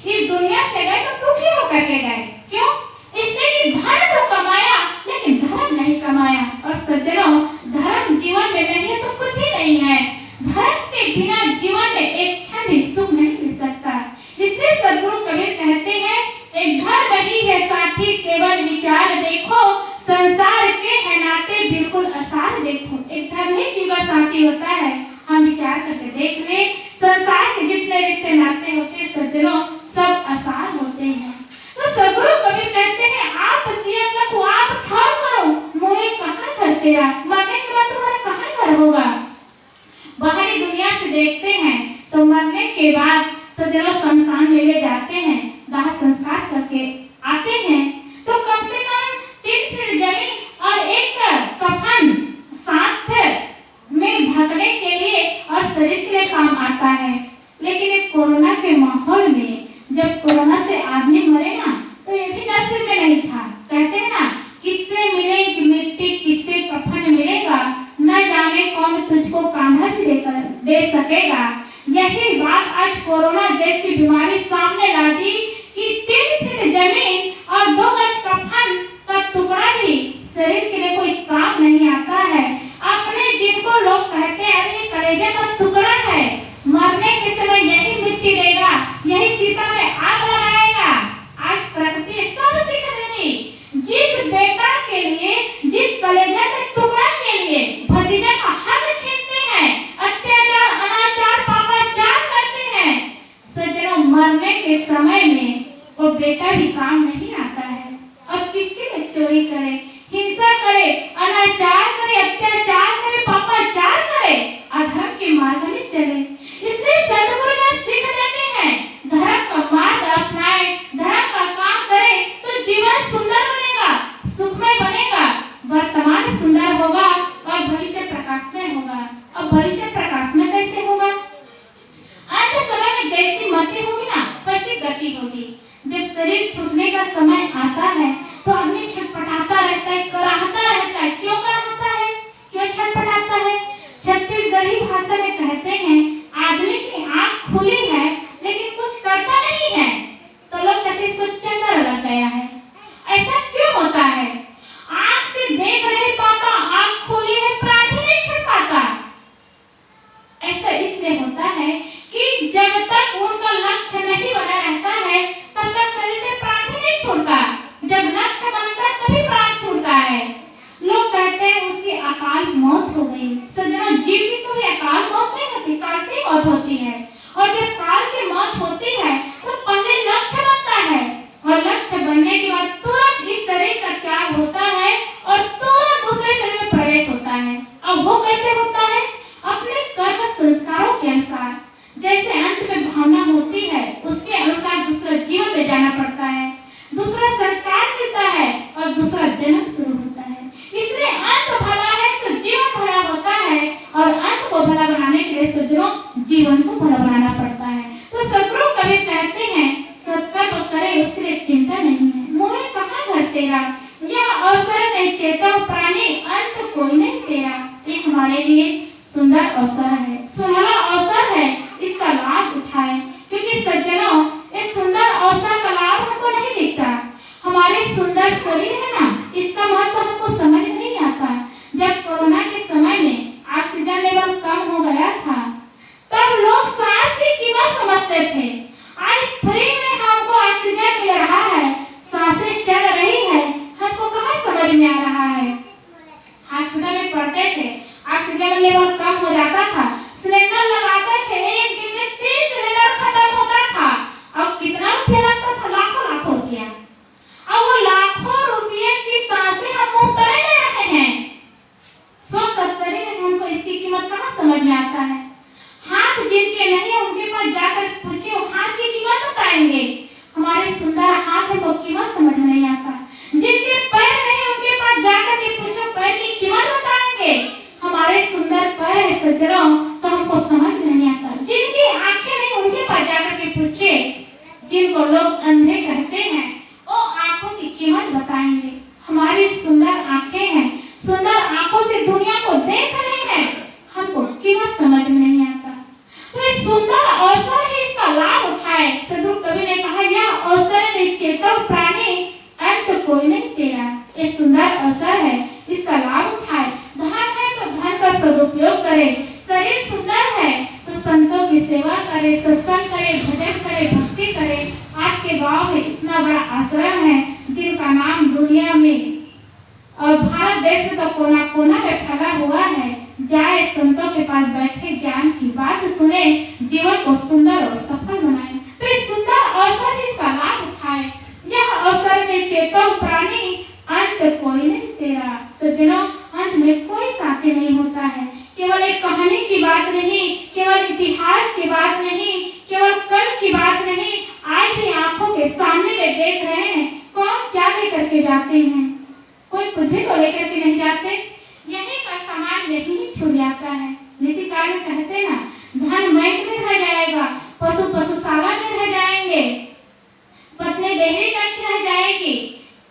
इस दुनिया से गए तो दुखी होकर के गए, क्यों? इसलिए कि धन तो कमाया लेकिन धर्म नहीं कमाया। और सज्जनों, धर्म जीवन में नहीं है तो कुछ भी नहीं है। धर्म के बिना जीवन में एक क्षण भी सुख नहीं मिल सकता। इसलिए सदगुरु कबीर कहते हैं, एक धर्म ही है साथी, केवल विचार देखो, संसार के है नाते बिल्कुल आसार देखो। एक धर्म ही जीवन साथी होता है। हम विचार करके देख ले, संसार के जितने रिश्ते नाते होते हैं सज्जनों, सब आसार होते हैं। तो सदगुरु कबीर कहते हैं, आप जीवन रखो, आप ठाव करो, मोहे कहाँ घर तेरा, मरने के बाद तुम्हारा कहाँ घर होगा। बाहरी दुनिया से देखते हैं तो मरने के बाद सज्जनों शमशान में ले जाते हैं, दाह संस्कार करके आते हैं, तो कम से कम 3 फीट जमीन और एक कफन साथ में ढकने के लिए और शरीर के लिए काम आता है। लेकिन एक कोरोना के माहौल में जब कोरोना से आदमी मरे ना, तो ये भी नसीब में नहीं था। कहते हैं ना, किससे मिलेगी मिट्टी, किससे कफन मिलेगा, न जाने कौन तुझको कांधा भी दे सकेगा। यही बात आज कोरोना जैसी बीमारी सामने ला दी कि 3 फीट जमीन और 2 गज कफन का टुकड़ा भी शरीर के लिए कोई काम नहीं आता है। अपने जिनको लोग कहते हैं, अरे ये कलेजे का टुकड़ा है, मरने के समय यही मिट्टी देगा, यही चिता में आग लगाएगा। आज प्रकृति सब सीख देगी। जिस बेटा के लिए, जिस कलेजे के टुकड़ा के लिए भतीजा का हक छीनते हैं, अत्याचार, अनाचार, पापाचार करते हैं, सज्जनों, मरने के समय में वो बेटा भी काम नहीं आता है। और किसके लिए चोरी करे, हिंसा करे, अनाचार करे, अत्याचार करे, पापाचार करे, अधर्म के मार्ग में चले। इसलिए सदगुरु ने सीख देते हैं, धर्म का मार्ग अपनाए, धर्म का काम करे तो जीवन सुंदर बनेगा, सुखमय बनेगा। अवसर नहीं चेतो प्राणी, अंत कोई नहीं तेरा। ये हमारे लिए सुंदर अवसर है, सुनहरा अवसर है, इसका लाभ उठाएं। क्योंकि सज्जनों, इस सुंदर अवसर का लाभ हमको नहीं दिखता। हमारे सुंदर शरीर है ना, इसका महत्व हमको समझ नहीं आता। जब कोरोना के समय में ऑक्सीजन लेवल कम हो गया था, तब लोग सांस की कीमत समझते थे। आज फ्री में हमको ऑक्सीजन मिल रहा है, सांसें चल रही है, हमको कहाँ समझ में आ रहा है। हॉस्पिटल में पढ़ते थे, ऑक्सीजन लेवल कम हो जाता था, सिलेंडर लगाते थे, एक दिन में 30 सिलेंडर खत्म होता था। अब कितना रुपया लगता था? लाखों लाखों रुपया। अब वो लाखों रुपये की सांसें हम मुंह पर ले रहे हैं। स्वस्थ शरीर में हमको इसकी कीमत कहाँ समझ में आता है। हाथ जिनके नहीं है उनके पास जाकर पूछिए, वो हाथ की कीमत बताएंगे। हमारे सुंदर हाथ है, वो कीमत समझ नहीं आता। जिनके पैर नहीं उनके पास जाकर के पूछो, पैर की कीमत बताएंगे। हमारे सुंदर पैर है सज्जनों, तो हमको समझ नहीं आता। जिनकी आंखें नहीं उनके पास जाकर के पूछिए, जिनको लोग अंधे कहते हैं, वो आंखों की कीमत बताएंगे। हमारी सुंदर आंखें हैं, सुंदर आंखों से दुनिया को देख रही है, हमको कीमत समझ में नहीं आता। तो ये सुंदर अवसर है, इसका लाभ उठाए। सदगुरु कवि ने कहा, यह अवसर नहीं चेतो प्राणी, अंत कोई नहीं तेरा। ये सुंदर अवसर है, इसका लाभ उठाए। धन है तो धन का सदुपयोग करे। शरीर सुंदर है तो संतों की सेवा करे, सत्संग करे, भजन करे, भक्ति करे। आपके गांव में इतना बड़ा आश्रम है जिनका नाम दुनिया में और भारत देश में तो कोना कोना में फैला हुआ है। जाए संतों के पास बैठे, ज्ञान की बात सुने, जीवन को सुंदर और सफल बनाए। तो इस सुंदर अवसर इसका लाभ उठाए। यह अवसर में चेतो प्राणी, अंत कोई नहीं तेरा। सज्जनों, अंत में कोई साथी नहीं होता है। केवल एक कहानी की बात नहीं, केवल इतिहास की बात नहीं, केवल कल की बात नहीं, आज भी आंखों के सामने में देख रहे हैं। कौन क्या लेकर के जाते हैं? कोई कुछ भी तो लेकर के नहीं जाते। यही का सामान यही छूट जाता है। नीतिकार में कहते हैं ना, धन बैंक में रह जाएगा, पशु पशुशाला में रह जाएंगे, पत्नी डेहरी तक रह जाएगी।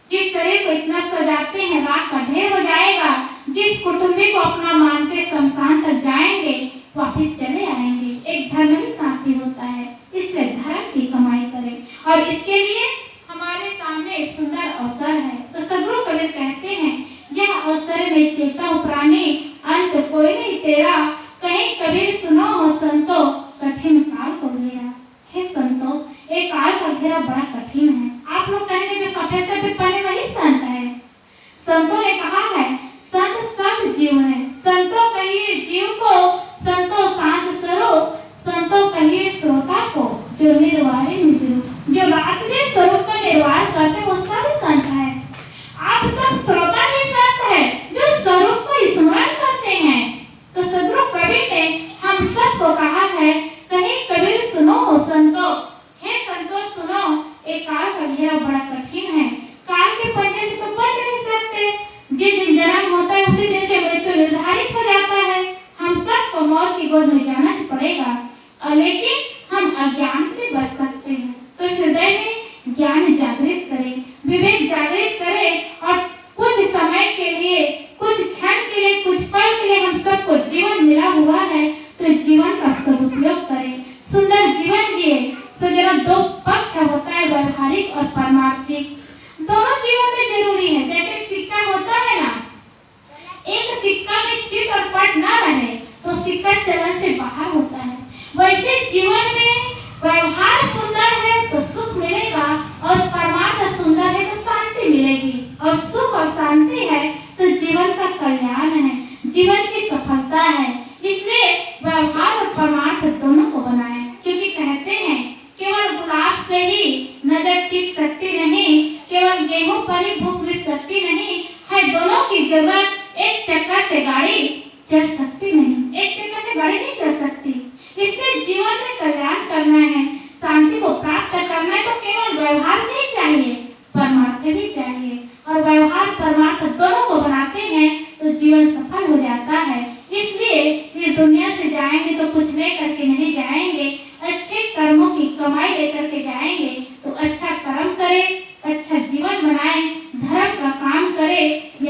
जिस शरीर को इतना सजाते हैं, राख का ढेर हो जाएगा। जिस कुटुंबी को अपना मानते शमशान तक जाएंगे, वापिस चले आएंगे। एक धर्म ही साथी होता है, इसलिए धर्म की कमाई करें। और इसके लिए हमारे सामने सुंदर अवसर है। तो सदगुरु कबीर कहते हैं, यह अवसर में चेता प्राणी, अंत कोई नहीं तेरा। कहीं कबीर सुनो हो संतो, कठिन काल को घेरा। हे संतो, एक काल का घेरा बड़ा कठिन है। आप लोग कहेंगे जो सफेद सफेद पहने वही संत है। संतों ने कहा है, संत सब जीव है। संतों कहिए जीव को, संतों शांत स्वरूप, संतों कहिए श्रोता को, जो निर्वाणी निजरूप, जो रात्रि स्वरूप का निर्वाह करते वो सब संत है। आप सब श्रोता भी संत है, जो स्वरूप को स्मरण करते हैं। तो सदगुरु कबीर ने हम सबको कहा है, कहीं कबीर सुनो हो संतो, हे संतो सुनो, एक काल का घेरा बड़ा कठिन है। काल के पंजे से तो बच नहीं सकते। जिस दिन जन्म होता है उसी दिन से मृत्यु निर्धारित हो जाता है। हम सबको मौत की गोद में जाना ही पड़ेगा, लेकिन हम अज्ञान से बच सकते हैं। तो हृदय में ज्ञान जागृत करें, विवेक जागृत करें और कुछ समय के लिए, कुछ क्षण के लिए, कुछ पल के लिए हम सबको जीवन मिला हुआ है, तो जीवन का सदुपयोग करें, सुंदर जीवन जिए। सज्जनों, दो पक्ष होता है, व्यवहारिक और पारमार्थिक। दोनों जीवन में जरूरी है। जैसे सिक्का होता है ना, एक सिक्का में चिट और पट ना रहे तो सिक्का चलन से बाहर होता है। वैसे जीवन में व्यवहार सुंदर है तो सुख मिलेगा, और परमार्थ सुंदर है तो शांति मिलेगी। और सुख और शांति है तो जीवन का कल्याण है, जीवन की सफलता है। इसलिए व्यवहार और परमार्थ दोनों को बनाएं। क्योंकि कहते हैं, केवल गुलाब से ही नजर टिक सकती नहीं, केवल गेहूं पर ही भूख मिट सकती नहीं है। दोनों की जरूरत। एक चक्का से गाड़ी चल सकती नहीं, एक चक्का से गाड़ी नहीं चल सकती। इसलिए जीवन में कल्याण करना है, शांति को प्राप्त करना है, तो केवल व्यवहार नहीं चाहिए, परमार्थ भी चाहिए। और व्यवहार परमार्थ दोनों को बनाते हैं तो जीवन सफल हो जाता है। इसलिए ये दुनिया से जाएंगे तो कुछ लेकर के नहीं जाएंगे, अच्छे कर्मों की कमाई लेकर के जाएंगे। तो अच्छा कर्म करें, अच्छा जीवन बनाएं, धर्म का काम करें,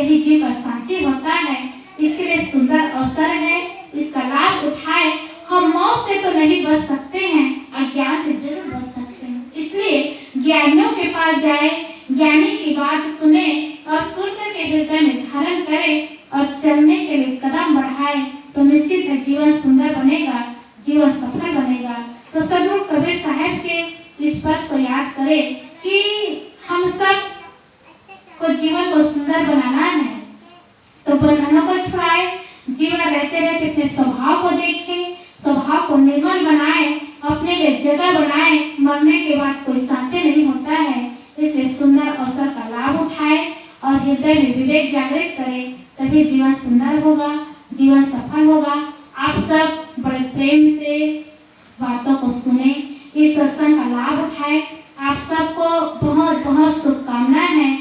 यही जीव का शांति होता है। इसके लिए सुंदर अवसर है, इसका लाभ उठाए। हम मौत से तो नहीं बच सकते हैं, अज्ञान से जरूर बच सकते हैं। इसलिए ज्ञानियों के पास जाए, ज्ञानी की बात सुने और सुनकर के हृदय में धारण करे और चलने के लिए कदम बढ़ाए तो निश्चित है जीवन सुंदर बनेगा, जीवन सफल बनेगा। तो सदगुरु कबीर साहब के इस पद को याद करें कि हम सब को जीवन को सुंदर बनाना है। तो बंधनों को छुड़ाए, जीवन रहते रहते अपने स्वभाव को देखें, स्वभाव को निर्मल बनाए, अपने लिए जगह बनाए। मरने के बाद कोई शांति नहीं होता है, इसलिए सुंदर अवसर का लाभ उठाए और हृदय में विवेक जागृत करे, तभी जीवन सुंदर होगा, जीवन सफल होगा। आप सब बड़े प्रेम से बातों को सुने, इस सत्संग का लाभ उठाए। आप सबको बहुत बहुत शुभकामनाएं हैं।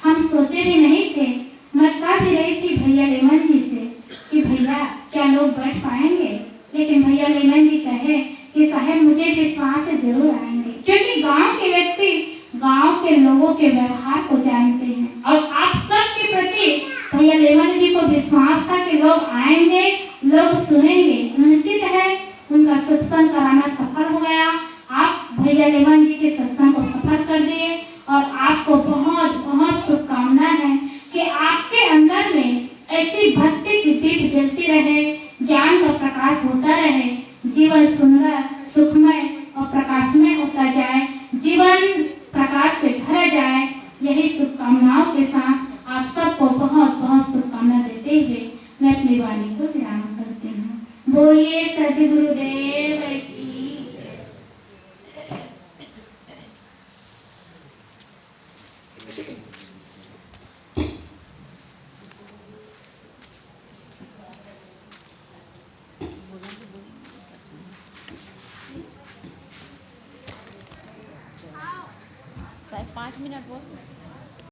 हम सोचे भी नहीं थे, मैं कह भी रही थी भैया लेमन जी से कि भैया क्या लोग बैठ पाएंगे, लेकिन भैया लेमन जी कहे कि साहब मुझे विश्वास से जरूर आएंगे, क्योंकि गांव के व्यक्ति गांव के लोगों के व्यवहार को जानते हैं और आप सब के प्रति भैया लेमन जी को विश्वास था कि लोग आएंगे, लोग सुनेंगे। निश्चित है उनका सत्संग कराना सफल हो गया। आप भैया लेमन जी के सत्संग को सफल कर दिए और आपको बहुत बहुत शुभकामनाएं हैं कि आपके अंदर में ऐसी भक्ति की दीप जलती रहे, ज्ञान का प्रकाश होता रहे, जीवन सुंदर सुखमय और प्रकाशमय होता जाए, जीवन प्रकाश से भर जाए। यही शुभकामनाओं के साथ आप सबको बहुत बहुत शुभकामना देते हुए मैं अपनी वाणी को विराम करती हूँ। बोलिए सद्गुरुदेव की। 5 मिनट बोल।